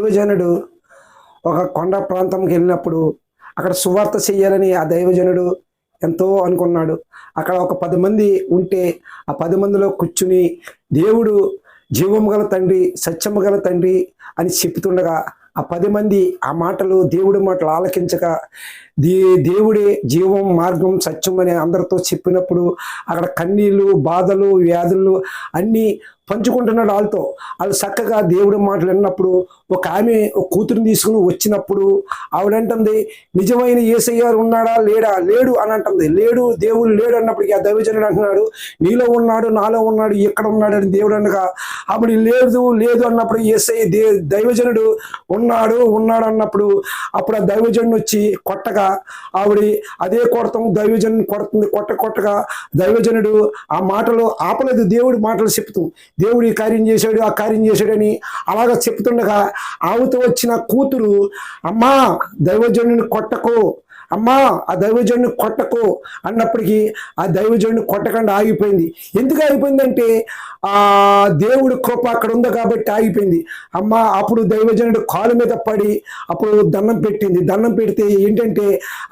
దైవజనుడు ఒక కొండ ప్రాంతంకి వెళ్ళినప్పుడు అక్కడ సువార్త చెయ్యాలని ఆ దైవజనుడు ఎంతో అనుకున్నాడు. అక్కడ ఒక 10 మంది ఉంటే ఆ 10 మందిలో కూర్చుని దేవుడు జీవము గల తండ్రి, సత్యము గల తండ్రి అని చెప్తుండగా ఆ 10 మంది ఆ మాటలు, దేవుడి మాటలు ఆలకించక దేవుడే జీవం, మార్గం, సత్యం అని అందరితో చెప్పినప్పుడు అక్కడ కన్నీళ్ళు, బాధలు, వ్యాధులు అన్నీ పంచుకుంటున్నాడు వాళ్ళతో. వాళ్ళు చక్కగా దేవుడి మాటలు విన్నప్పుడు ఒక ఆమె ఒక కూతురుని తీసుకుని వచ్చినప్పుడు ఆవిడంటుంది, నిజమైన యేసయ్య ఉన్నాడా లేడా? లేడు అని అంటుంది. లేడు, దేవుడు లేడు అన్నప్పటికీ ఆ దైవజనుడు అంటున్నాడు, నీలో ఉన్నాడు, నాలో ఉన్నాడు, ఎక్కడ ఉన్నాడు అని దేవుడు అనగా ఆవిడ లేదు లేదు అన్నప్పుడు యేసయ్య దైవజనుడు ఉన్నాడు ఉన్నాడు అన్నప్పుడు అప్పుడు ఆ దైవజనుడు వచ్చి కొట్టగా ఆవిడ అదే కొడతాం దైవజనుడు కొడుతుంది. కొట్టగా దైవజనుడు ఆ మాటలు ఆపలేదు, దేవుడి మాటలు చెప్తూ దేవుడు ఈ కార్యం చేశాడు, ఆ కార్యం చేశాడని అలాగా చెప్తుండగా ఆమెతో వచ్చిన కూతురు, అమ్మా దైవజనుడిని కొట్టకు, అమ్మా ఆ దైవజనుడిని కొట్టకు అన్నప్పటికీ ఆ దైవజనుడిని కొట్టకుండా ఆగిపోయింది. ఎందుకు ఆగిపోయిందంటే ఆ దేవుడి కృప అక్కడ ఉంది కాబట్టి ఆగిపోయింది. అమ్మ అప్పుడు దైవజనుడు కాలు మీద పడి అప్పుడు దండం పెట్టింది. దండం పెడితే ఏంటంటే,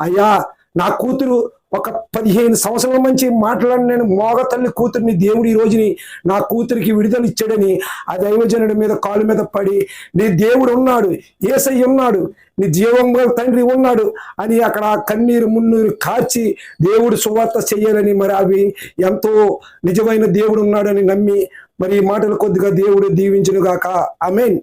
అయ్యా నా కూతురు ఒక 15 సంవత్సరాల నుంచి మాట్లాడి నేను మోగ తల్లి కూతురిని దేవుడు ఈ రోజుని నా కూతురికి విడుదల ఇచ్చాడని ఆ దైవజనుడి మీద కాలు మీద పడి, నీ దేవుడు ఉన్నాడు, యేసయ్య ఉన్నాడు, నీ జీవంగా తండ్రి ఉన్నాడు అని అక్కడ కన్నీరు మున్నీరు కార్చి దేవుడు సువార్త చెయ్యాలని మరి అవి ఎంతో నిజమైన దేవుడు ఉన్నాడని నమ్మి మరి ఈ మాటలు కొద్దిగా దేవుడు దీవించును గాక. ఆమేన్.